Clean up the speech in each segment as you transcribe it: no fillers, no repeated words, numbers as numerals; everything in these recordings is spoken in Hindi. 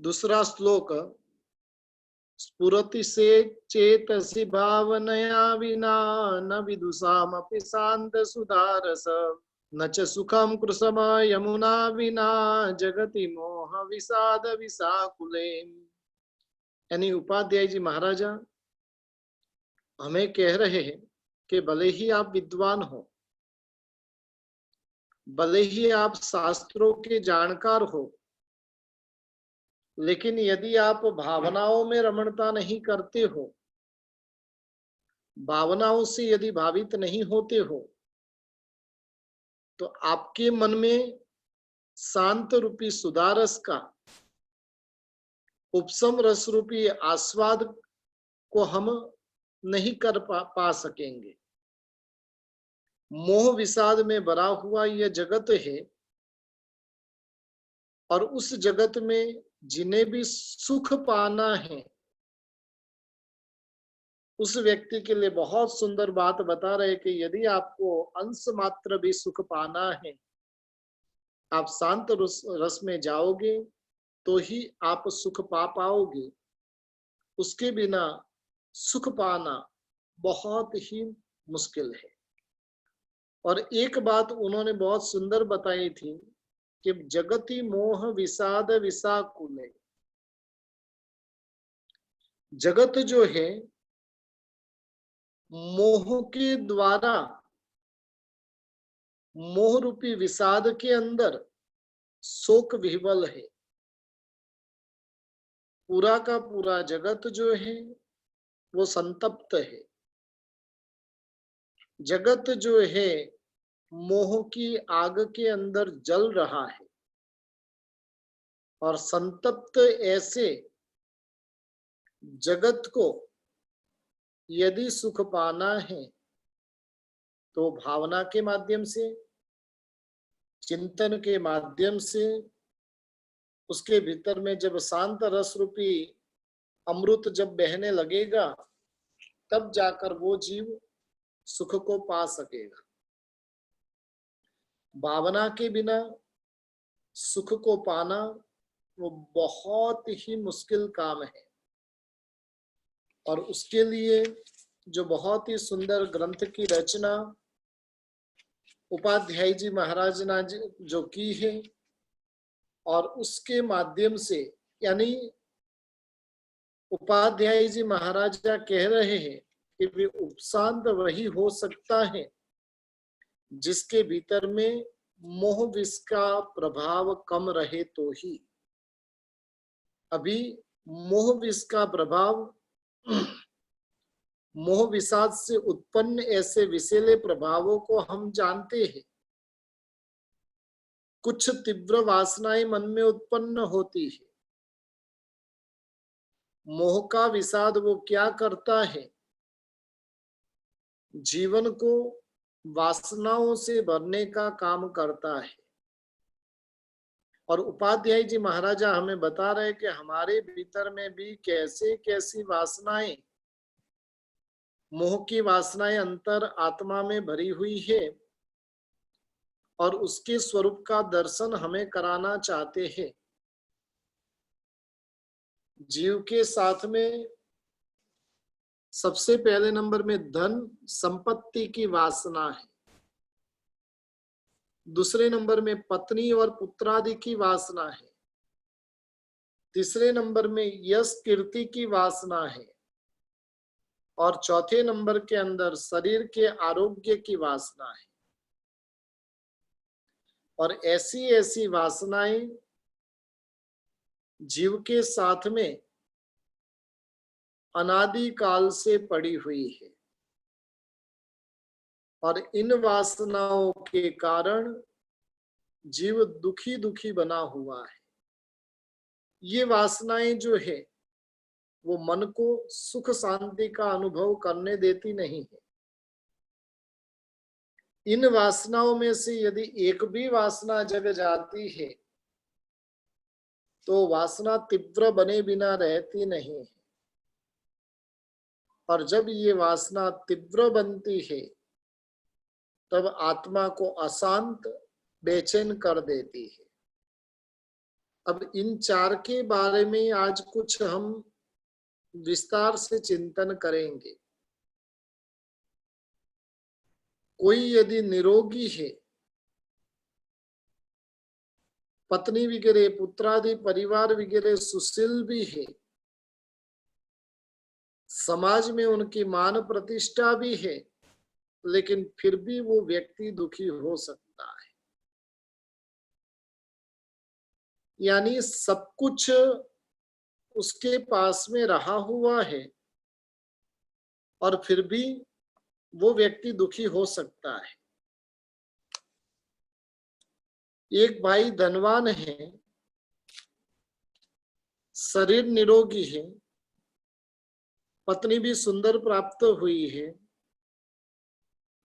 दूसरा श्लोक, स्फुरति से चेतसि भावनया विना न विदुषामपि शांत सुधारस न च सुखम कृशम यमुना विना जगति मोह विषाद विशाकुले। यानी उपाध्याय जी महाराजा हमें कह रहे हैं कि भले ही आप विद्वान हो, भले ही आप शास्त्रों के जानकार हो, लेकिन यदि आप भावनाओं में रमणता नहीं करते हो, भावनाओं से यदि भावित नहीं होते हो, तो आपके मन में शांत रूपी सुधारस का, उपशम रस रूपी आस्वाद को हम नहीं कर पा सकेंगे। मोह विषाद में भरा हुआ यह जगत है, और उस जगत में जिन्हें भी सुख पाना है, उस व्यक्ति के लिए बहुत सुंदर बात बता रहे कि यदि आपको अंश मात्र भी सुख पाना है, आप शांत रस में जाओगे तो ही आप सुख पा पाओगे। उसके बिना सुख पाना बहुत ही मुश्किल है। और एक बात उन्होंने बहुत सुंदर बताई थी कि जगति मोह विषाद विशाकुले। जगत जो है मोह के द्वारा, मोह रूपी विषाद के अंदर शोक विह्वल है। पूरा का पूरा जगत जो है वो संतप्त है। जगत जो है मोह की आग के अंदर जल रहा है, और संतप्त ऐसे जगत को यदि सुख पाना है तो भावना के माध्यम से, चिंतन के माध्यम से, उसके भीतर में जब शांत रस रूपी अमृत जब बहने लगेगा, तब जाकर वो जीव सुख को पा सकेगा। भावना के बिना सुख को पाना वो बहुत ही मुश्किल काम है। और उसके लिए जो बहुत ही सुंदर ग्रंथ की रचना उपाध्याय जी महाराज ने जो की है, और उसके माध्यम से, यानी उपाध्याय जी महाराजा कह रहे हैं कि वे उपशांत वही हो सकता है जिसके भीतर में मोह विष का प्रभाव कम रहे तो ही। अभी मोह विष का प्रभाव, मोह विषाद से उत्पन्न ऐसे विषैले प्रभावों को हम जानते हैं। कुछ तीव्र वासनाएं मन में उत्पन्न होती है। मोह का विषाद वो क्या करता है, जीवन को वासनाओं से भरने का काम करता है। और उपाध्याय जी महाराजा हमें बता रहे कि हमारे भीतर में भी कैसे कैसी वासनाएं, मोह की वासनाएं अंतर आत्मा में भरी हुई है, और उसके स्वरूप का दर्शन हमें कराना चाहते हैं। जीव के साथ में सबसे पहले नंबर में धन संपत्ति की वासना है। दूसरे नंबर में पत्नी और पुत्रादि की वासना है। तीसरे नंबर में यश कीर्ति की वासना है। और चौथे नंबर के अंदर शरीर के आरोग्य की वासना है। और ऐसी ऐसी वासनाएं जीव के साथ में अनादि काल से पड़ी हुई है, और इन वासनाओं के कारण जीव दुखी दुखी बना हुआ है। ये वासनाएं जो है वो मन को सुख शांति का अनुभव करने देती नहीं है। इन वासनाओं में से यदि एक भी वासना जग जाती है तो वासना तीव्र बने बिना रहती नहीं है। और जब ये वासना तीव्र बनती है तब आत्मा को अशांत बेचैन कर देती है। अब इन चार के बारे में आज कुछ हम विस्तार से चिंतन करेंगे। कोई यदि निरोगी है, पत्नी वगैरह, पुत्रादि परिवार वगैरह सुशील भी है, समाज में उनकी मान प्रतिष्ठा भी है, लेकिन फिर भी वो व्यक्ति दुखी हो सकता है। यानी सब कुछ उसके पास में रहा हुआ है और फिर भी वो व्यक्ति दुखी हो सकता है। एक भाई धनवान है, शरीर निरोगी है, पत्नी भी सुंदर प्राप्त हुई है,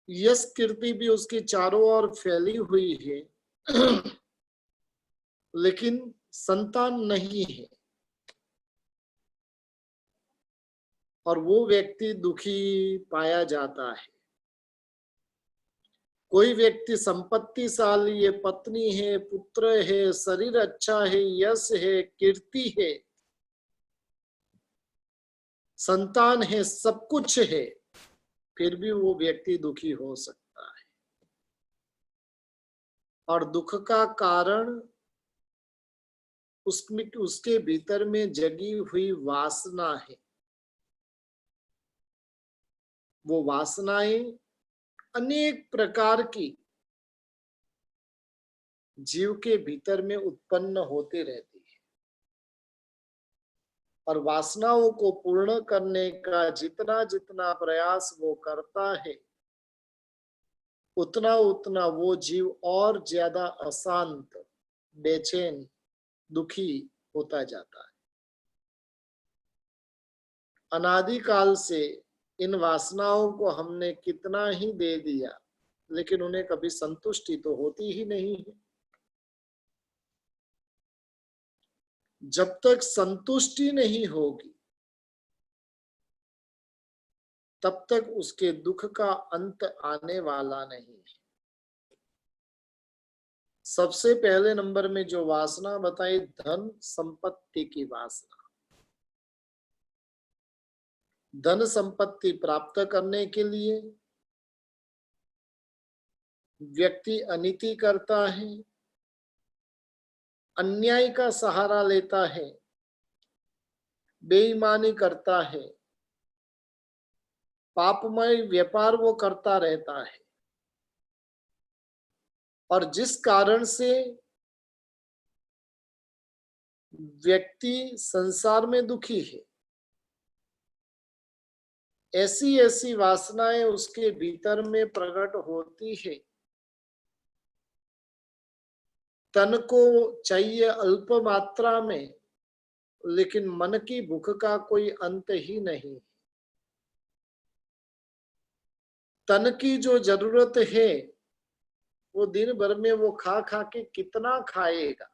यश कीर्ति भी उसकी चारों ओर फैली हुई है, लेकिन संतान नहीं है और वो व्यक्ति दुखी पाया जाता है। कोई व्यक्ति संपत्तिशाली है, पत्नी है, पुत्र है, शरीर अच्छा है, यश है, कीर्ति है, संतान है, सब कुछ है, फिर भी वो व्यक्ति दुखी हो सकता है। और दुख का कारण उसके भीतर में जगी हुई वासना है। वो वासनाएं अनेक प्रकार की जीव के भीतर में उत्पन्न होती रहती है और वासनाओं को पूर्ण करने का जितना जितना प्रयास वो करता है, उतना उतना वो जीव और ज्यादा अशांत, बेचैन, दुखी होता जाता है। अनादिकाल से इन वासनाओं को हमने कितना ही दे दिया, लेकिन उन्हें कभी संतुष्टि तो होती ही नहीं है। जब तक संतुष्टि नहीं होगी, तब तक उसके दुख का अंत आने वाला नहीं है। सबसे पहले नंबर में जो वासना बताई, धन संपत्ति की वासना। धन संपत्ति प्राप्त करने के लिए व्यक्ति अनीति करता है, अन्याय का सहारा लेता है, बेईमानी करता है, पापमय व्यापार वो करता रहता है और जिस कारण से व्यक्ति संसार में दुखी है, ऐसी ऐसी वासनाएं उसके भीतर में प्रकट होती है। तन को चाहिए अल्प मात्रा में, लेकिन मन की भूख का कोई अंत ही नहीं। तन की जो जरूरत है वो दिन भर में वो खा खा के कितना खाएगा,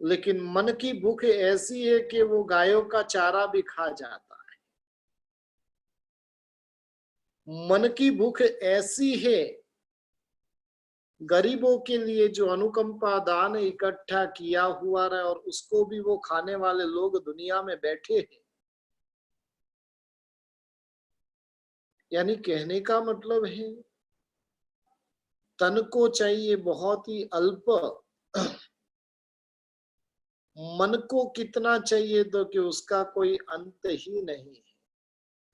लेकिन मन की भूख ऐसी है कि वो गायों का चारा भी खा जाता है। मन की भूख ऐसी है, गरीबों के लिए जो अनुकंपा दान इकट्ठा किया हुआ है और उसको भी वो खाने वाले लोग दुनिया में बैठे हैं। यानी कहने का मतलब है, तन को चाहिए बहुत ही अल्प, मन को कितना चाहिए तो कि उसका कोई अंत ही नहीं है।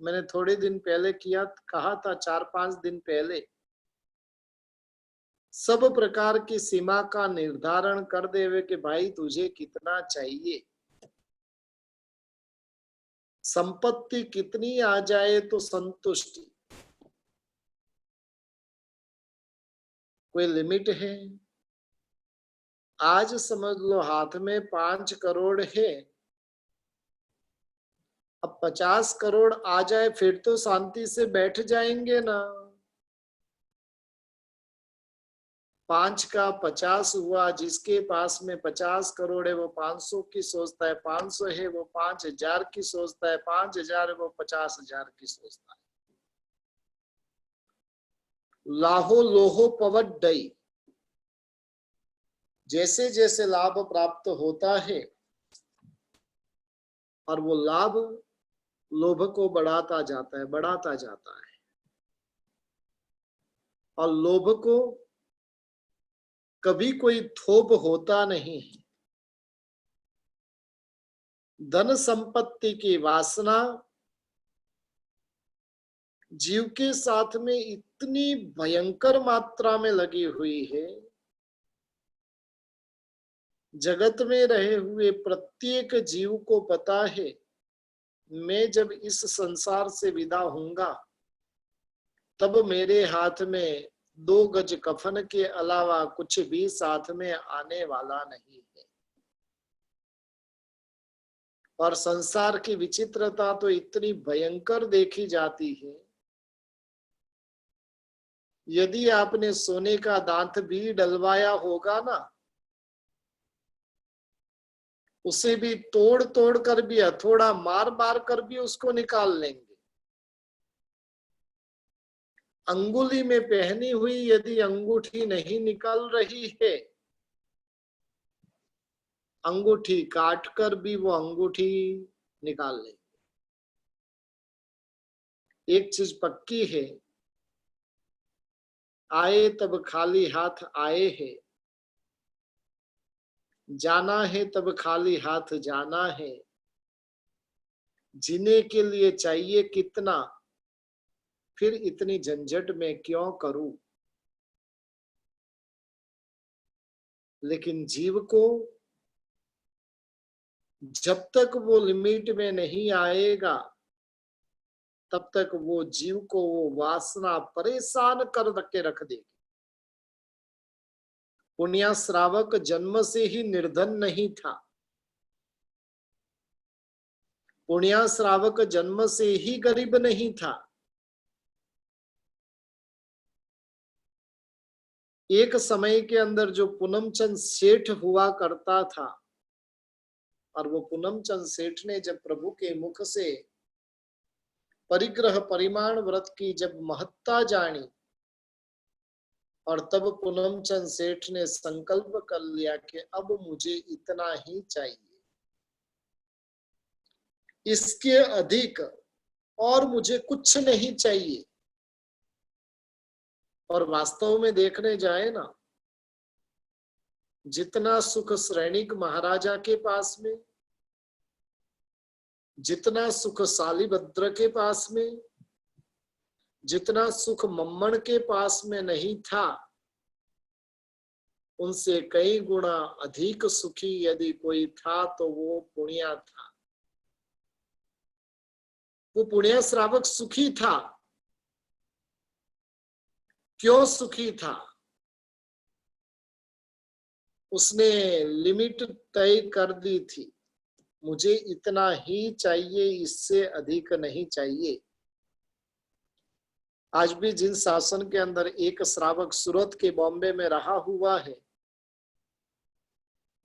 मैंने थोड़े दिन पहले कहा था, 4-5 दिन पहले, सब प्रकार की सीमा का निर्धारण कर देवे कि भाई तुझे कितना चाहिए। संपत्ति कितनी आ जाए तो संतुष्टि, कोई लिमिट है? आज समझ लो हाथ में 5 करोड़ है, अब 50 करोड़ आ जाए फिर तो शांति से बैठ जाएंगे ना। 5 का 50 हुआ, जिसके पास में 50 करोड़ है वो 500 की सोचता है, 500 है वो 5000 की सोचता है, 5000 है वो 50,000 की सोचता है। लाहो लोहो पवट डई, जैसे जैसे लाभ प्राप्त होता है और वो लाभ लोभ को बढ़ाता जाता है, बढ़ाता जाता है, और लोभ को कभी कोई थोप होता नहीं है। धन संपत्ति की वासना जीव के साथ में इतनी भयंकर मात्रा में लगी हुई है, जगत में रहे हुए प्रत्येक जीव को पता है मैं जब इस संसार से विदा होऊंगा तब मेरे हाथ में 2 गज कफन के अलावा कुछ भी साथ में आने वाला नहीं है। और संसार की विचित्रता तो इतनी भयंकर देखी जाती है, यदि आपने सोने का दांत भी डलवाया होगा ना, उसे भी तोड़ तोड़ कर भी, हथौड़ा मार मार कर भी उसको निकाल लेंगे। अंगुली में पहनी हुई यदि अंगूठी नहीं निकल रही है, अंगूठी काट कर भी वो अंगूठी निकाल लेंगे। एक चीज पक्की है, आए तब खाली हाथ आए हैं, जाना है तब खाली हाथ जाना है। जीने के लिए चाहिए कितना, फिर इतनी झंझट में क्यों करूं। लेकिन जीव को जब तक वो लिमिट में नहीं आएगा तब तक वो जीव को वो वासना परेशान कर के रख देगी। पुण्य श्रावक जन्म से ही निर्धन नहीं था, पुण्य श्रावक जन्म से ही गरीब नहीं था। एक समय के अंदर जो पूनमचंद सेठ हुआ करता था, और वो पूनमचंद सेठ ने जब प्रभु के मुख से परिग्रह परिमाण व्रत की जब महत्ता जानी, और तब पूनमचंद सेठ ने संकल्प कर लिया कि अब मुझे इतना ही चाहिए, इसके अधिक और मुझे कुछ नहीं चाहिए। और वास्तव में देखने जाए ना, जितना सुख श्रेणिक महाराजा के पास में, जितना सुख शालिभद्र के पास में, जितना सुख मम्मन के पास में नहीं था, उनसे कई गुना अधिक सुखी यदि कोई था तो वो पुण्य था। वो पुण्य श्रावक सुखी था। क्यों सुखी था? उसने लिमिट तय कर दी थी, मुझे इतना ही चाहिए, इससे अधिक नहीं चाहिए। आज भी जिन शासन के अंदर एक श्रावक सूरत के बॉम्बे में रहा हुआ है,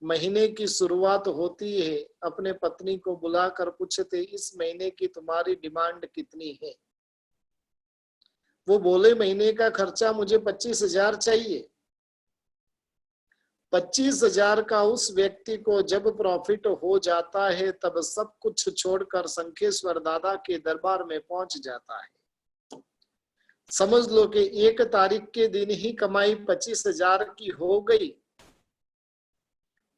महीने की शुरुआत होती है, अपने पत्नी को बुलाकर पूछते इस महीने की तुम्हारी डिमांड कितनी है। वो बोले महीने का खर्चा मुझे 25,000 चाहिए। 25,000 का उस व्यक्ति को जब प्रॉफिट हो जाता है तब सब कुछ छोड़कर शंखेश्वर दादा के दरबार में पहुंच जाता है। समझ लो कि 1 तारीख के दिन ही कमाई 25,000 की हो गई।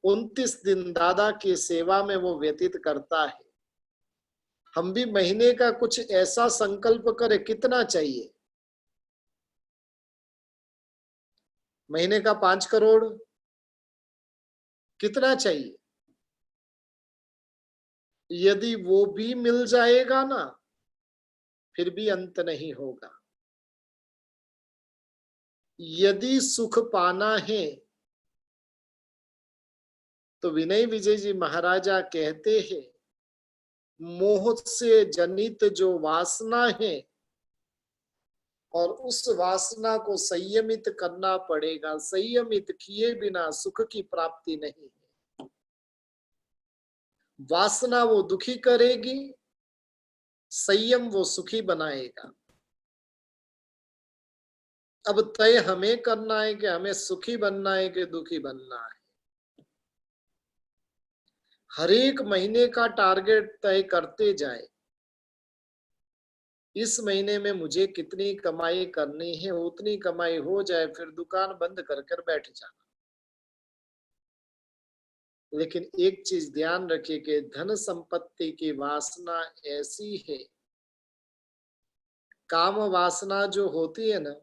29 दिन दादा की सेवा में वो व्यतीत करता है। हम भी महीने का कुछ ऐसा संकल्प करें, कितना चाहिए? महीने का 5 करोड़ कितना चाहिए? यदि वो भी मिल जाएगा ना, फिर भी अंत नहीं होगा। यदि सुख पाना है तो विनय विजय जी महाराजा कहते हैं, मोह से जनित जो वासना है और उस वासना को संयमित करना पड़ेगा। संयमित किए बिना सुख की प्राप्ति नहीं है। वासना वो दुखी करेगी, संयम वो सुखी बनाएगा। अब तय हमें करना है कि हमें सुखी बनना है कि दुखी बनना है। हर एक महीने का टारगेट तय करते जाए, इस महीने में मुझे कितनी कमाई करनी है, उतनी कमाई हो जाए, फिर दुकान बंद कर कर बैठ जाना। लेकिन एक चीज ध्यान रखिए कि धन संपत्ति की वासना ऐसी है, काम वासना जो होती है ना,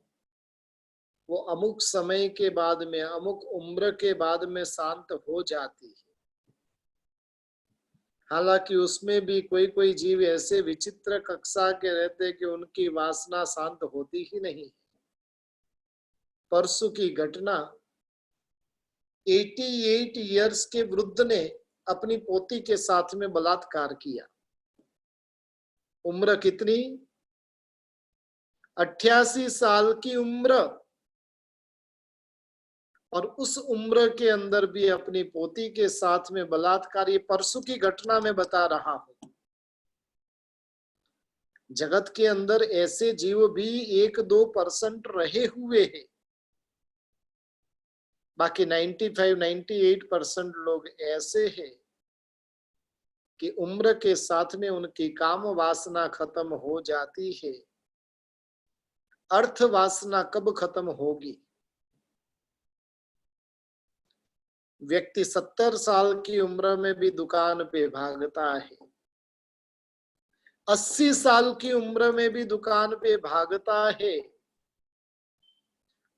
वो अमुक समय के बाद में, अमुक उम्र के बाद में शांत हो जाती है। हालांकि उसमें भी कोई कोई जीव ऐसे विचित्र कक्षा के रहते कि उनकी वासना शांत होती ही नहीं। परसों की घटना, 88 इयर्स के वृद्ध ने अपनी पोती के साथ में बलात्कार किया। उम्र कितनी? 88 साल की उम्र। और उस उम्र के अंदर भी अपनी पोती के साथ में बलात्कार। ये परसों की घटना में बता रहा हूं। जगत के अंदर ऐसे जीव भी 1-2% रहे हुए हैं, बाकी 95-98% लोग ऐसे हैं कि उम्र के साथ में उनकी काम वासना खत्म हो जाती है। अर्थ वासना कब खत्म होगी? व्यक्ति 70 साल की उम्र में भी दुकान पे भागता है, 80 साल की उम्र में भी दुकान पे भागता है।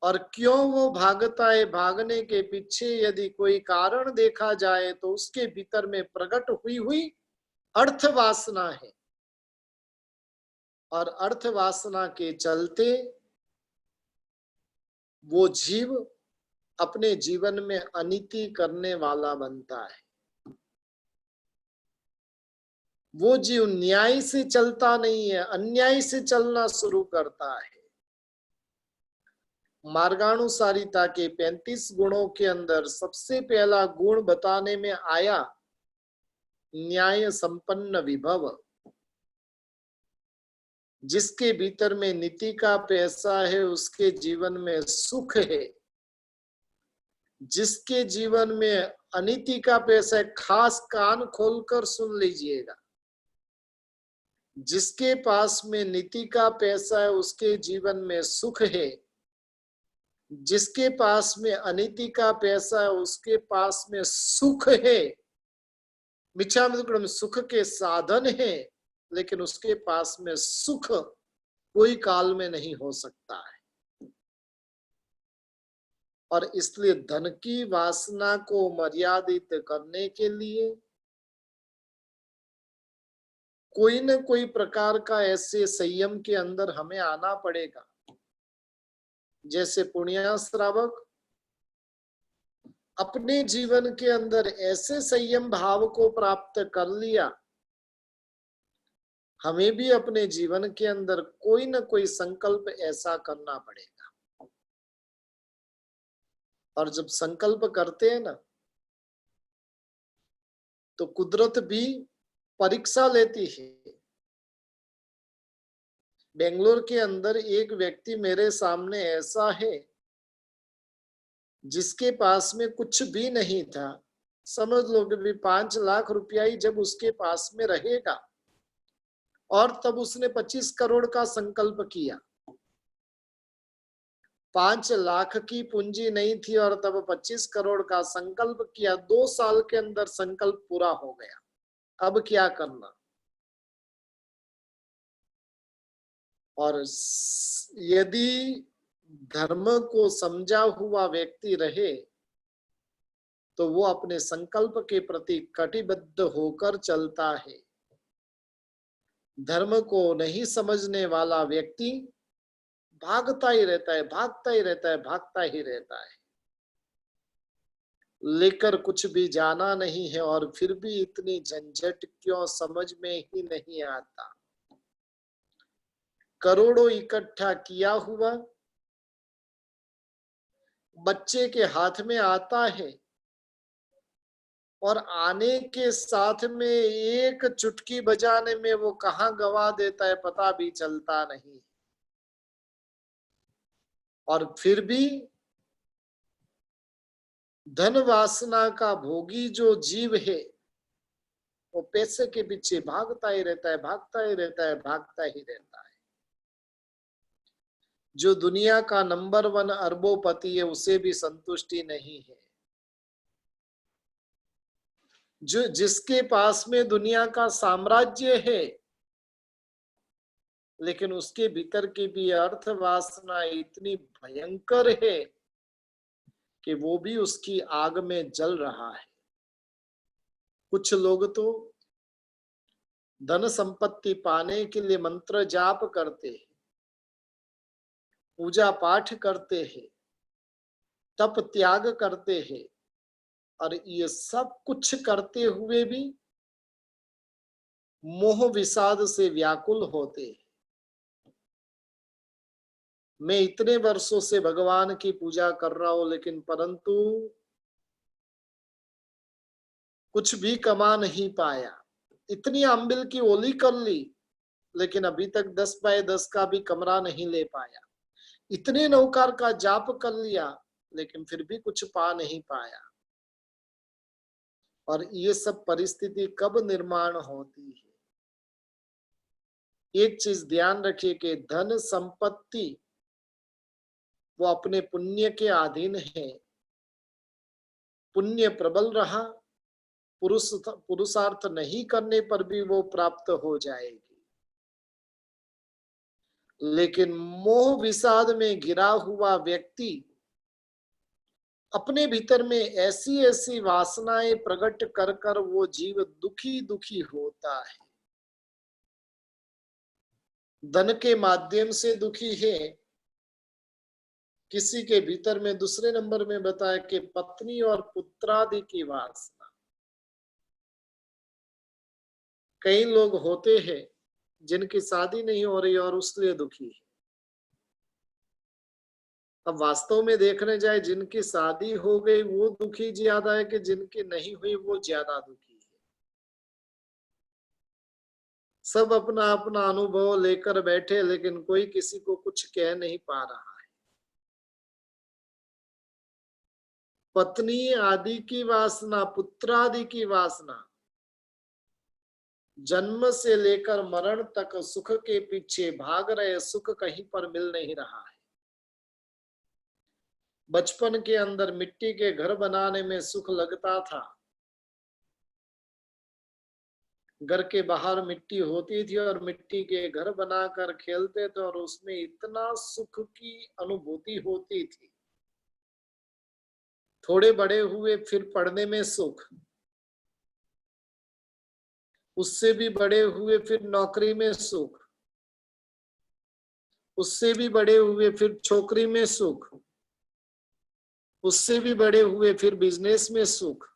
और क्यों वो भागता है? भागने के पीछे यदि कोई कारण देखा जाए तो उसके भीतर में प्रकट हुई हुई अर्थ वासना है। और अर्थ वासना के चलते वो जीव अपने जीवन में अनिति करने वाला बनता है। वो जीव न्याय से चलता नहीं है, अन्याय से चलना शुरू करता है। मार्गानुसारिता के 35 गुणों के अंदर सबसे पहला गुण बताने में आया न्याय संपन्न विभव। जिसके भीतर में नीति का पैसा है उसके जीवन में सुख है। जिसके जीवन में अनीति का पैसा है, खास कान खोलकर सुन लीजिएगा, जिसके पास में नीति का पैसा है उसके जीवन में सुख है। जिसके पास में अनीति का पैसा है उसके पास में सुख है। मिच्छा में सुख के साधन है, लेकिन उसके पास में सुख कोई काल में नहीं हो सकता है। और इसलिए धन की वासना को मर्यादित करने के लिए कोई न कोई प्रकार का ऐसे संयम के अंदर हमें आना पड़ेगा। जैसे पुण्य श्रावक अपने जीवन के अंदर ऐसे संयम भाव को प्राप्त कर लिया, हमें भी अपने जीवन के अंदर कोई न कोई संकल्प ऐसा करना पड़ेगा। और जब संकल्प करते हैं ना, तो कुदरत भी परीक्षा लेती है। बेंगलोर के अंदर एक व्यक्ति मेरे सामने ऐसा है जिसके पास में कुछ भी नहीं था। समझ लो कि 5 लाख रुपया ही जब उसके पास में रहेगा, और तब उसने 25 करोड़ का संकल्प किया। 5 लाख की पूंजी नहीं थी और तब 25 करोड़ का संकल्प किया। 2 साल के अंदर संकल्प पूरा हो गया। अब क्या करना? और यदि धर्म को समझा हुआ व्यक्ति रहे तो वो अपने संकल्प के प्रति कटिबद्ध होकर चलता है। धर्म को नहीं समझने वाला व्यक्ति भागता ही रहता है, भागता ही रहता है, भागता ही रहता है। लेकर कुछ भी जाना नहीं है और फिर भी इतनी झंझट क्यों, समझ में ही नहीं आता। करोड़ों इकट्ठा किया हुआ बच्चे के हाथ में आता है और आने के साथ में एक चुटकी बजाने में वो कहां गवा देता है पता भी चलता नहीं। और फिर भी धन वासना का भोगी जो जीव है वो पैसे के पीछे भागता ही रहता है, भागता ही रहता है, भागता ही रहता है। जो दुनिया का नंबर 1 अरबोपति है उसे भी संतुष्टि नहीं है। जो जिसके पास में दुनिया का साम्राज्य है, लेकिन उसके भीतर की भी अर्थ वासना इतनी भयंकर है कि वो भी उसकी आग में जल रहा है। कुछ लोग तो धन संपत्ति पाने के लिए मंत्र जाप करते हैं, पूजा पाठ करते हैं, तप त्याग करते हैं, और ये सब कुछ करते हुए भी मोह विषाद से व्याकुल होते हैं। मैं इतने वर्षों से भगवान की पूजा कर रहा हूं, लेकिन परंतु कुछ भी कमा नहीं पाया। इतनी अम्बिल की ओली कर ली, लेकिन अभी तक 10 बाय 10 का भी कमरा नहीं ले पाया। इतने नौकार का जाप कर लिया, लेकिन फिर भी कुछ पा नहीं पाया। और ये सब परिस्थिति कब निर्माण होती है? एक चीज ध्यान रखिए कि धन संपत्ति वो अपने पुण्य के अधीन है। पुण्य प्रबल रहा, पुरुषार्थ नहीं करने पर भी वो प्राप्त हो जाएगी। लेकिन मोह विषाद में घिरा हुआ व्यक्ति अपने भीतर में ऐसी ऐसी वासनाएं प्रकट कर कर वो जीव दुखी दुखी होता है। धन के माध्यम से दुखी है, किसी के भीतर में दूसरे नंबर में बताया कि पत्नी और पुत्रादि की वासना। कई लोग होते हैं जिनकी शादी नहीं हो रही और उसलिए दुखी है। अब वास्तव में देखने जाए, जिनकी शादी हो गई वो दुखी ज्यादा है कि जिनकी नहीं हुई वो ज्यादा दुखी है। सब अपना अपना अनुभव लेकर बैठे, लेकिन कोई किसी को कुछ कह नहीं पा रहा है। पत्नी आदि की वासना, पुत्र आदि की वासना, जन्म से लेकर मरण तक सुख के पीछे भाग रहे, सुख कहीं पर मिल नहीं रहा है। बचपन के अंदर मिट्टी के घर बनाने में सुख लगता था। घर के बाहर मिट्टी होती थी और मिट्टी के घर बनाकर खेलते थे, और उसमें इतना सुख की अनुभूति होती थी। थोड़े बड़े हुए फिर पढ़ने में सुख, उससे भी बड़े हुए फिर नौकरी में सुख, उससे भी बड़े हुए फिर छोकरी में सुख, उससे भी बड़े हुए फिर बिजनेस में सुख।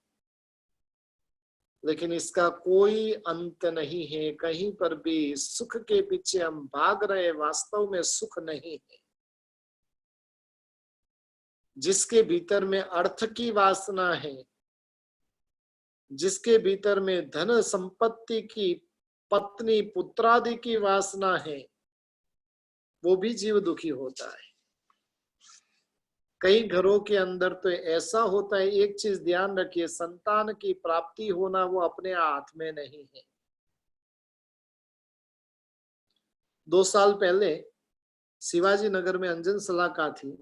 लेकिन इसका कोई अंत नहीं है। कहीं पर भी सुख के पीछे हम भाग रहे, वास्तव में सुख नहीं है। जिसके भीतर में अर्थ की वासना है, जिसके भीतर में धन संपत्ति की, पत्नी पुत्रादि की वासना है, वो भी जीव दुखी होता है। कई घरों के अंदर तो ऐसा होता है, एक चीज ध्यान रखिए, संतान की प्राप्ति होना वो अपने हाथ में नहीं है। 2 साल पहले शिवाजी नगर में अंजन सलाका थी,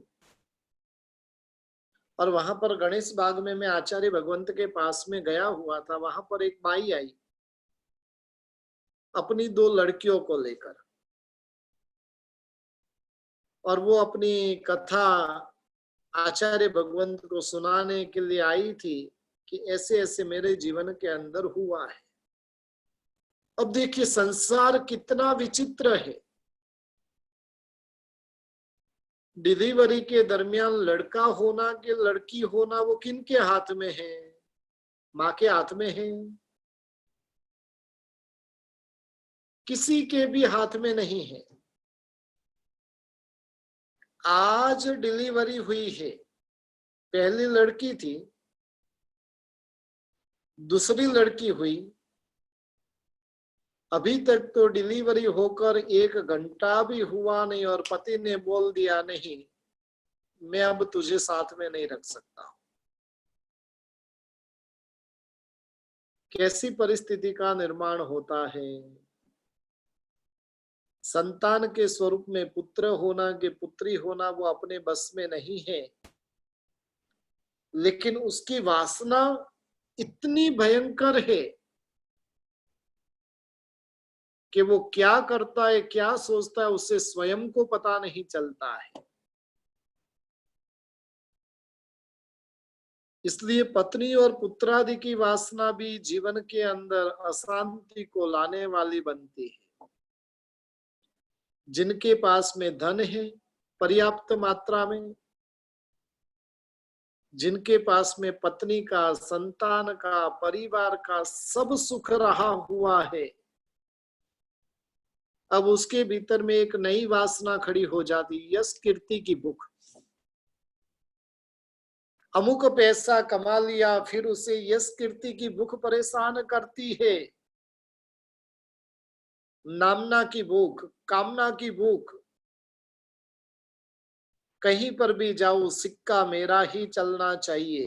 और वहां पर गणेश बाग में मैं आचार्य भगवंत के पास में गया हुआ था। वहां पर एक माई आई अपनी 2 लड़कियों को लेकर, और वो अपनी कथा आचार्य भगवंत को सुनाने के लिए आई थी कि ऐसे ऐसे मेरे जीवन के अंदर हुआ है। अब देखिए संसार कितना विचित्र है। डिलीवरी के दरमियान लड़का होना कि लड़की होना वो किनके हाथ में है? माँ के हाथ में है? किसी के भी हाथ में नहीं है। आज डिलीवरी हुई है, पहली लड़की थी, दूसरी लड़की हुई, अभी तक तो डिलीवरी होकर 1 घंटा भी हुआ नहीं और पति ने बोल दिया नहीं, मैं अब तुझे साथ में नहीं रख सकता। कैसी परिस्थिति का निर्माण होता है। संतान के स्वरूप में पुत्र होना के पुत्री होना वो अपने बस में नहीं है, लेकिन उसकी वासना इतनी भयंकर है कि वो क्या करता है, क्या सोचता है, उससे स्वयं को पता नहीं चलता है। इसलिए पत्नी और पुत्रादि की वासना भी जीवन के अंदर अशांति को लाने वाली बनती है। जिनके पास में धन है पर्याप्त मात्रा में, जिनके पास में पत्नी का, संतान का, परिवार का सब सुख रहा हुआ है, अब उसके भीतर में एक नई वासना खड़ी हो जाती, यश कीर्ति की भूख। अमुक पैसा कमा लिया, फिर उसे यश कीर्ति की भूख परेशान करती है। नामना की भूख, कामना की भूख, कहीं पर भी जाओ सिक्का मेरा ही चलना चाहिए।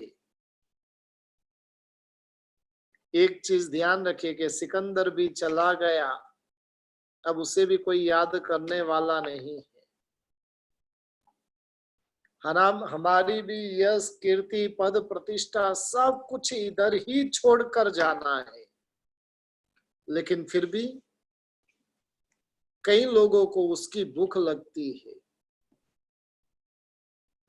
एक चीज ध्यान रखिए कि सिकंदर भी चला गया, अब उसे भी कोई याद करने वाला नहीं है। हमारी भी यश कीर्ति पद प्रतिष्ठा सब कुछ इधर ही छोड़कर जाना है, लेकिन फिर भी कई लोगों को उसकी भूख लगती है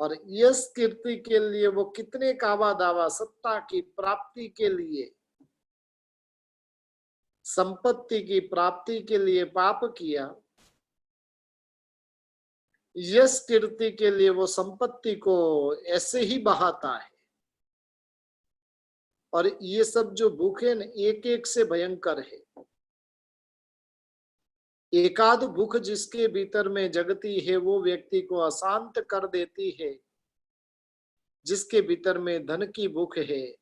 और यश कीर्ति के लिए वो कितने कावा दावा, सत्ता की प्राप्ति के लिए, संपत्ति की प्राप्ति के लिए पाप किया, यश कीर्ति के लिए वो संपत्ति को ऐसे ही बहाता है। और ये सब जो भूख है न, एक एक से भयंकर है। एकाध भूख जिसके भीतर में जगती है वो व्यक्ति को अशांत कर देती है। जिसके भीतर में धन की भूख है,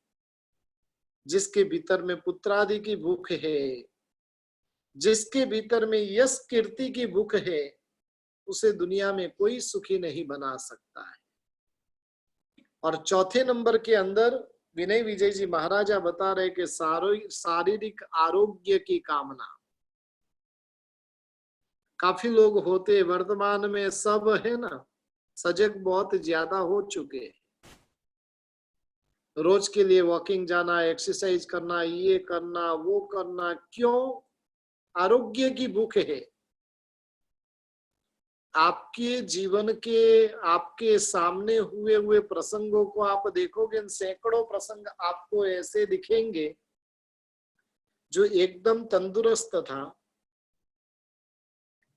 जिसके भीतर में पुत्रादि की भूख है, जिसके भीतर में यश कीर्ति की भूख है, उसे दुनिया में कोई सुखी नहीं बना सकता है। और चौथे नंबर के अंदर विनय विजय जी महाराजा बता रहे कि शारीरिक आरोग्य की कामना। काफी लोग होते वर्तमान में, सब है ना, सजग बहुत ज्यादा हो चुके हैं। रोज के लिए वॉकिंग जाना, एक्सरसाइज करना, ये करना, वो करना, क्यों? आरोग्य की भूख है। आपके जीवन के, आपके सामने हुए प्रसंगों को आप देखोगे, सैकड़ों प्रसंग आपको ऐसे दिखेंगे जो एकदम तंदुरुस्त था,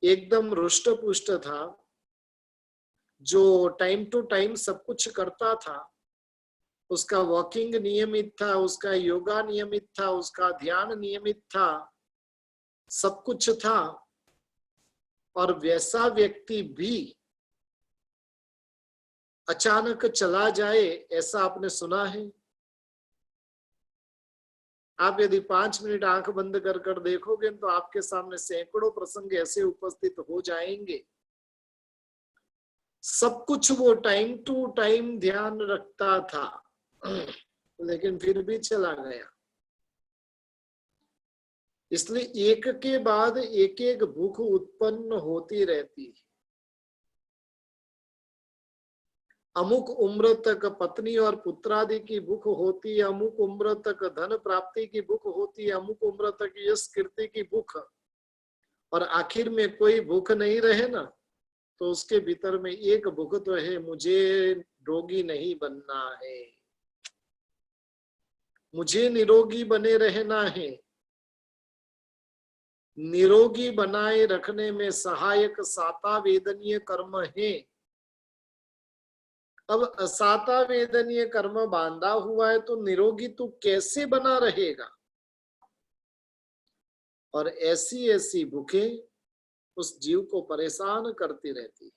एकदम रुष्ट पुष्ट था, जो टाइम टू टाइम सब कुछ करता था, उसका वॉकिंग नियमित था, उसका योगा नियमित था, उसका ध्यान नियमित था, सब कुछ था। और वैसा व्यक्ति भी अचानक चला जाए, ऐसा आपने सुना है? आप यदि 5 मिनट आंख बंद कर कर देखोगे तो आपके सामने सैकड़ों प्रसंग ऐसे उपस्थित हो जाएंगे। सब कुछ वो टाइम टू टाइम ध्यान रखता था, लेकिन फिर भी चला गया। इसलिए एक के बाद एक एक भूख उत्पन्न होती रहती है। अमुक उम्र तक पत्नी और पुत्रादि की भूख होती है, अमुक उम्र तक धन प्राप्ति की भूख होती है, अमुक उम्र तक यश कीर्ति की भूख, और आखिर में कोई भूख नहीं रहे ना, तो उसके भीतर में एक भूख तो है, मुझे रोगी नहीं बनना है, मुझे निरोगी बने रहना है। निरोगी बनाए रखने में सहायक साता वेदनीय कर्म है। अब असाता वेदनीय कर्म बांधा हुआ है तो निरोगी तू कैसे बना रहेगा? और ऐसी ऐसी भूखें उस जीव को परेशान करती रहती है।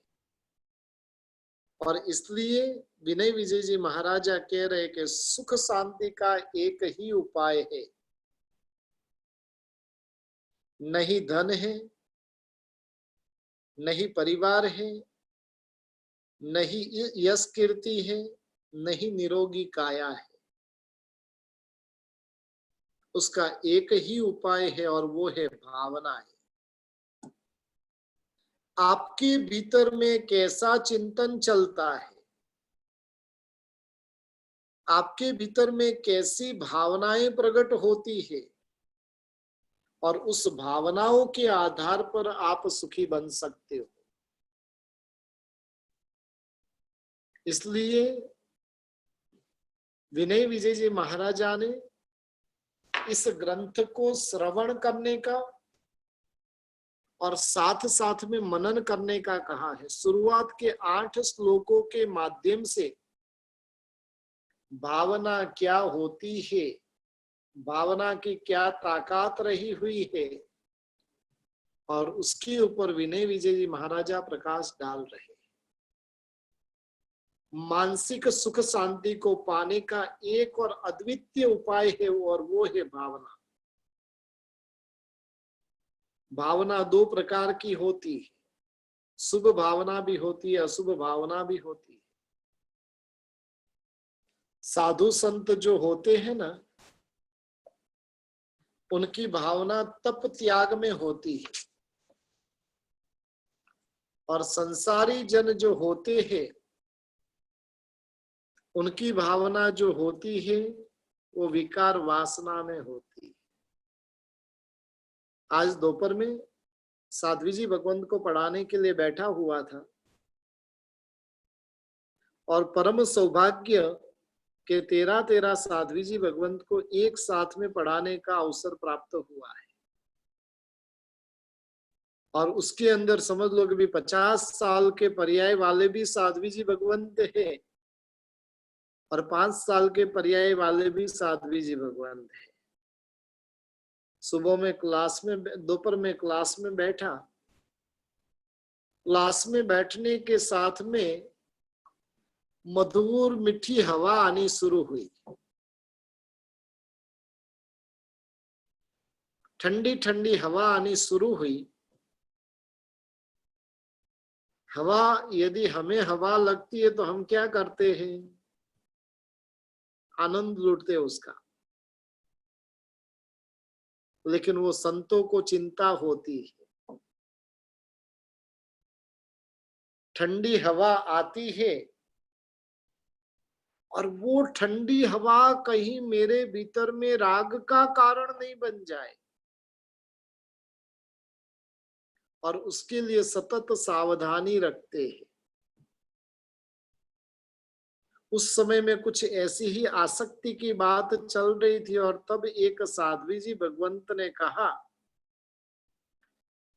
और इसलिए विनय विजय जी महाराजा कह रहे कि सुख शांति का एक ही उपाय है, नहीं धन है, नहीं परिवार है, नहीं यश कीर्ति है, नहीं निरोगी काया है। उसका एक ही उपाय है और वो है भावनाएं। आपके भीतर में कैसा चिंतन चलता है, आपके भीतर में कैसी भावनाएं प्रकट होती है, और उस भावनाओं के आधार पर आप सुखी बन सकते हो। इसलिए विनय विजय जी महाराजा ने इस ग्रंथ को श्रवण करने का और साथ साथ में मनन करने का कहा है। शुरुआत के 8 श्लोकों के माध्यम से भावना क्या होती है, भावना की क्या ताकत रही हुई है, और उसके ऊपर विनय विजय जी महाराजा प्रकाश डाल रहे हैं। मानसिक सुख शांति को पाने का एक और अद्वितीय उपाय है, और वो है भावना। भावना 2 प्रकार की होती है, शुभ भावना भी होती है, अशुभ भावना भी होती है। साधु संत जो होते हैं ना, उनकी भावना तप त्याग में होती है, और संसारी जन जो होते हैं उनकी भावना जो होती है वो विकार वासना में होती है। आज दोपहर में साध्वी जी भगवंत को पढ़ाने के लिए बैठा हुआ था, और परम सौभाग्य के 13 साध्वी जी भगवंत को एक साथ में पढ़ाने का अवसर प्राप्त हुआ है। और उसके अंदर समझ लो कि भी 50 साल के पर्याय वाले भी साध्वी जी भगवंत है, और 5 साल के पर्याय वाले भी साध्वी जी भगवंत है। सुबह में क्लास में, दोपहर में क्लास में बैठा, क्लास में बैठने के साथ में मधुर मीठी हवा आनी शुरू हुई। ठंडी ठंडी हवा आनी शुरू हुई। हवा, यदि हमें हवा लगती है तो हम क्या करते हैं? आनंद लूटते हैं उसका। लेकिन वो संतों को चिंता होती है। ठंडी हवा आती है, और वो ठंडी हवा कहीं मेरे भीतर में राग का कारण नहीं बन जाए, और उसके लिए सतत सावधानी रखते हैं। उस समय में कुछ ऐसी ही आसक्ति की बात चल रही थी, और तब एक साध्वी जी भगवंत ने कहा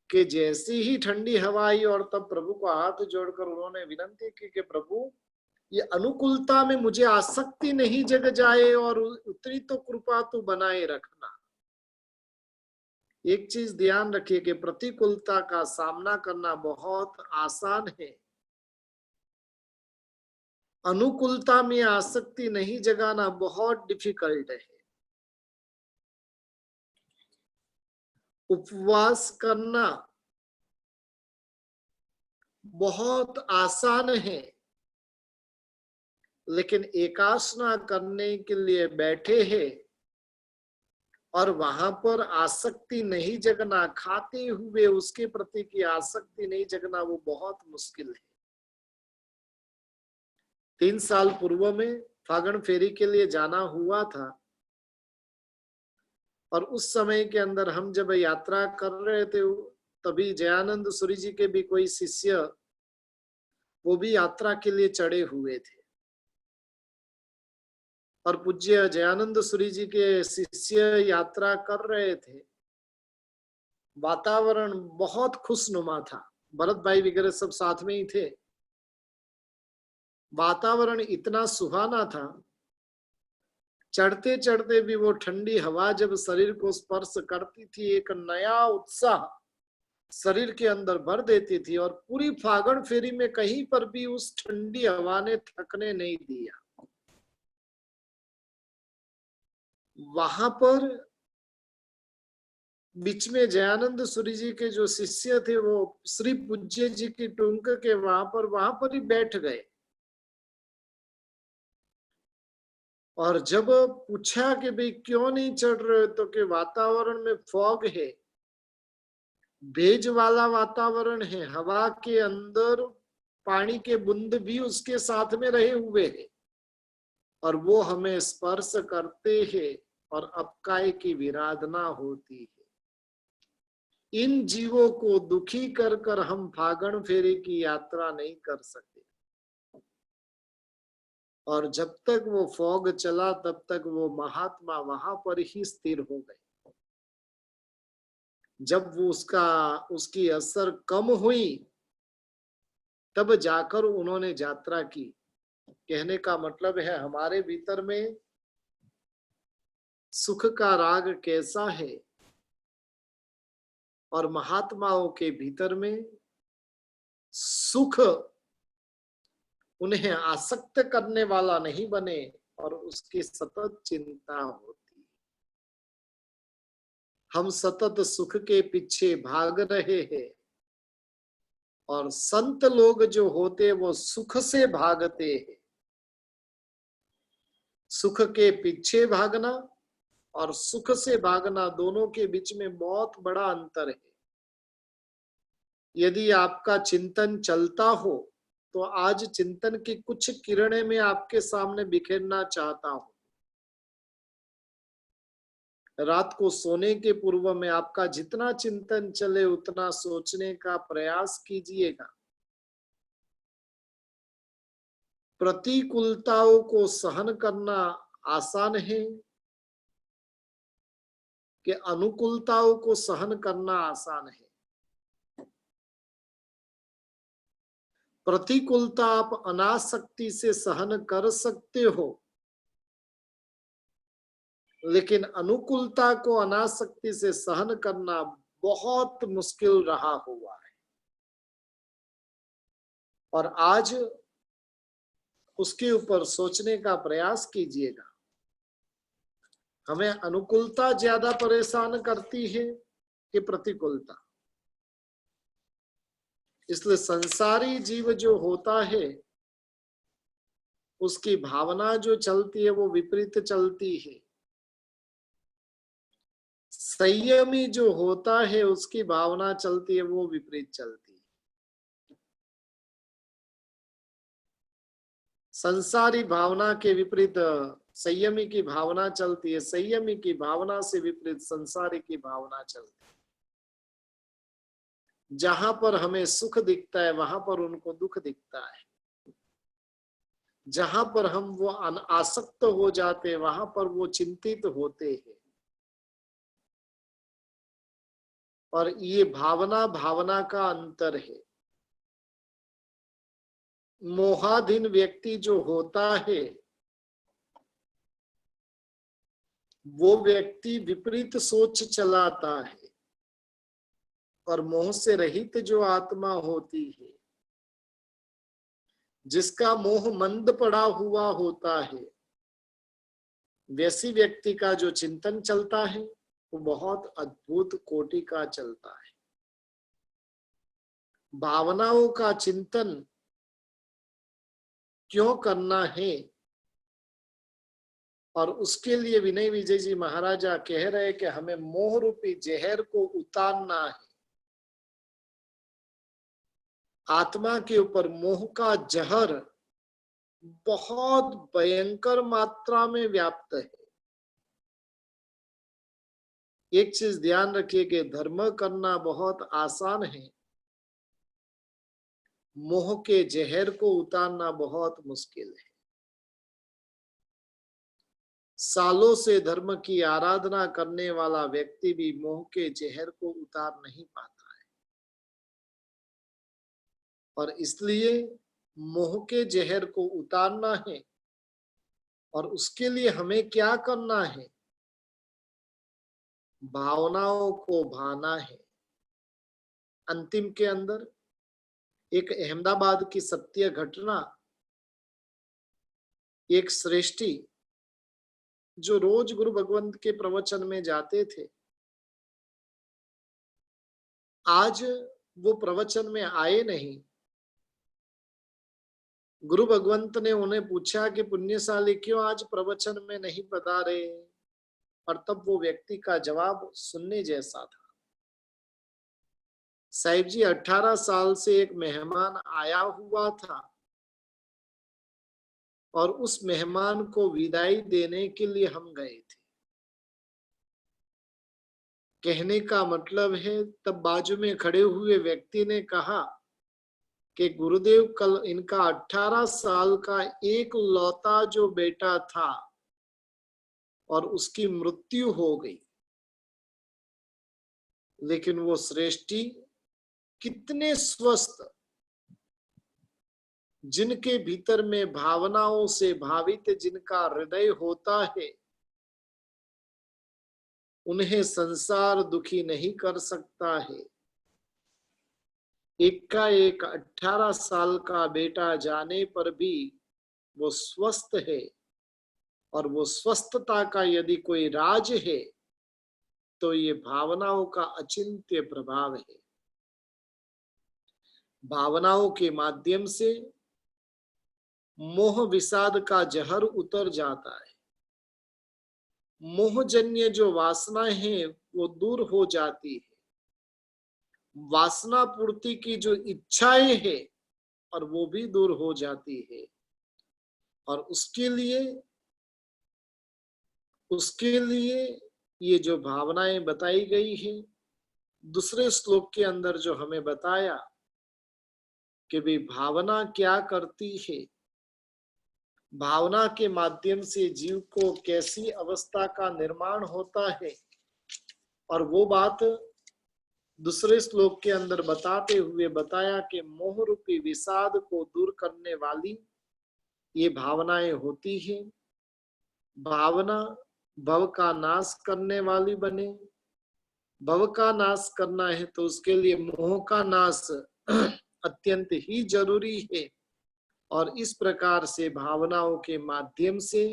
कि जैसी ही ठंडी हवा आई, और तब प्रभु को हाथ जोड़कर उन्होंने विनती की कि प्रभु, ये अनुकूलता में मुझे आसक्ति नहीं जग जाए, और उतनी तो कृपा तू बनाए रखना। एक चीज ध्यान रखिए कि प्रतिकूलता का सामना करना बहुत आसान है, अनुकूलता में आसक्ति नहीं जगाना बहुत डिफिकल्ट है। उपवास करना बहुत आसान है, लेकिन एकासना करने के लिए बैठे हैं और वहां पर आसक्ति नहीं जगना, खाते हुए उसके प्रति की आसक्ति नहीं जगना, वो बहुत मुश्किल है। 3 साल पूर्व में फागण फेरी के लिए जाना हुआ था, और उस समय के अंदर हम जब यात्रा कर रहे थे, तभी जयानंद सूरी जी के भी कोई शिष्य वो भी यात्रा के लिए चढ़े हुए थे, और पूज्य जयानंद सूरी जी के शिष्य यात्रा कर रहे थे। वातावरण बहुत खुशनुमा था, भरत भाई वगैरह सब साथ में ही थे। वातावरण इतना सुहाना था, चढ़ते चढ़ते भी वो ठंडी हवा जब शरीर को स्पर्श करती थी, एक नया उत्साह शरीर के अंदर भर देती थी, और पूरी फागण फेरी में कहीं पर भी उस ठंडी हवा ने थकने नहीं दिया। वहां पर बीच में जयानंद सूरी जी के जो शिष्य थे वो श्री पूज्य जी की टुंक के वहां पर ही बैठ गए। और जब पूछा कि भाई क्यों नहीं चढ़ रहे, तो कि वातावरण में फॉग है, भेज वाला वातावरण है, हवा के अंदर पानी के बूंद भी उसके साथ में रहे हुए हैं और वो हमें स्पर्श करते हैं और अपकाय की विराधना होती है। इन जीवों को दुखी कर कर हम फागण फेरे की यात्रा नहीं कर सकते। और जब तक वो फॉग चला तब तक वो महात्मा वहां पर ही स्थिर हो गए। जब वो उसकी असर कम हुई तब जाकर उन्होंने यात्रा की। कहने का मतलब है हमारे भीतर में सुख का राग कैसा है और महात्माओं के भीतर में सुख उन्हें आसक्त करने वाला नहीं बने और उसकी सतत चिंता होती। हम सतत सुख के पीछे भाग रहे हैं और संत लोग जो होते वो सुख से भागते हैं। सुख के पीछे भागना और सुख से भागना दोनों के बीच में बहुत बड़ा अंतर है। यदि आपका चिंतन चलता हो तो आज चिंतन की कुछ किरणें मैं आपके सामने बिखेरना चाहता हूं। रात को सोने के पूर्व में आपका जितना चिंतन चले उतना सोचने का प्रयास कीजिएगा। प्रतिकूलताओं को सहन करना आसान है कि अनुकूलताओं को सहन करना आसान है। प्रतिकूलता आप अनासक्ति से सहन कर सकते हो, लेकिन अनुकूलता को अनासक्ति से सहन करना बहुत मुश्किल रहा हुआ है। और आज उसके ऊपर सोचने का प्रयास कीजिएगा। हमें अनुकूलता ज्यादा परेशान करती है कि प्रतिकूलता? इसलिए संसारी जीव जो होता है उसकी भावना जो चलती है वो विपरीत चलती है। संयमी जो होता है उसकी भावना चलती है वो विपरीत चलती है। संसारी भावना के विपरीत संयमी की भावना चलती है, संयमी की भावना से विपरीत संसारी की भावना चलती है। जहां पर हमें सुख दिखता है वहां पर उनको दुख दिखता है। जहां पर हम वो आसक्त हो जाते हैं वहां पर वो चिंतित होते हैं। और ये भावना भावना का अंतर है। मोहाधीन व्यक्ति जो होता है वो व्यक्ति विपरीत सोच चलाता है और मोह से रहित जो आत्मा होती है, जिसका मोह मंद पड़ा हुआ होता है, वैसी व्यक्ति का जो चिंतन चलता है वो बहुत अद्भुत कोटि का चलता है। भावनाओं का चिंतन क्यों करना है और उसके लिए विनय विजय जी महाराजा कह रहे कि हमें मोह रूपी जहर को उतारना है। आत्मा के ऊपर मोह का जहर बहुत भयंकर मात्रा में व्याप्त है। एक चीज ध्यान रखिए कि धर्म करना बहुत आसान है, मोह के जहर को उतारना बहुत मुश्किल है। सालों से धर्म की आराधना करने वाला व्यक्ति भी मोह के जहर को उतार नहीं पाता है। और इसलिए मोह के जहर को उतारना है और उसके लिए हमें क्या करना है? भावनाओं को भाना है। अंतिम के अंदर एक अहमदाबाद की सत्य घटना, एक श्रेष्ठी जो रोज गुरु भगवंत के प्रवचन में जाते थे, आज वो प्रवचन में आए नहीं। गुरु भगवंत ने उन्हें पूछा कि पुण्यशाली क्यों आज प्रवचन में नहीं पधारे, और तब वो व्यक्ति का जवाब सुनने जैसा था। साहिब जी 18 साल से एक मेहमान आया हुआ था और उस मेहमान को विदाई देने के लिए हम गए थे। कहने का मतलब है, तब बाजू में खड़े हुए व्यक्ति ने कहा कि गुरुदेव कल इनका 18 साल का एक लौता जो बेटा था और उसकी मृत्यु हो गई, लेकिन वो श्रेष्ठी कितने स्वस्थ, जिनके भीतर में भावनाओं से भावित जिनका हृदय होता है, उन्हें संसार दुखी नहीं कर सकता है। एक का एक 18 साल का बेटा जाने पर भी वो स्वस्थ है, और वो स्वस्थता का यदि कोई राज है तो ये भावनाओं का अचिंत्य प्रभाव है। भावनाओं के माध्यम से मोह विषाद का जहर उतर जाता है। मोहजन्य जो वासना है वो दूर हो जाती है। वासना पूर्ति की जो इच्छाएं है और वो भी दूर हो जाती है। और उसके लिए ये जो भावनाएं बताई गई है, दूसरे श्लोक के अंदर जो हमें बताया कि भी भावना क्या करती है, भावना के माध्यम से जीव को कैसी अवस्था का निर्माण होता है, और वो बात दूसरे श्लोक के अंदर बताते हुए बताया कि मोह रूपी विषाद को दूर करने वाली ये भावनाएं होती है। भावना भव का नाश करने वाली बने। भव का नाश करना है तो उसके लिए मोह का नाश अत्यंत ही जरूरी है। और इस प्रकार से भावनाओं के माध्यम से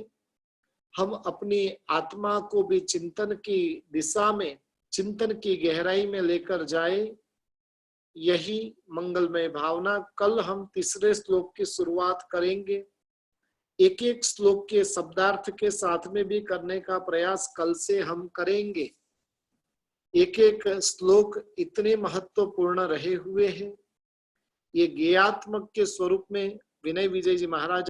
हम अपनी आत्मा को भी चिंतन की दिशा में, चिंतन की गहराई में लेकर जाए। यही मंगलमय भावना कल हम तीसरे श्लोक की शुरुआत करेंगे। एक एक श्लोक के शब्दार्थ के साथ में भी करने का प्रयास कल से हम करेंगे। एक एक श्लोक इतने महत्वपूर्ण रहे हुए हैं। ये ज्ञेयात्मक के स्वरूप में विनय विजय जी महाराज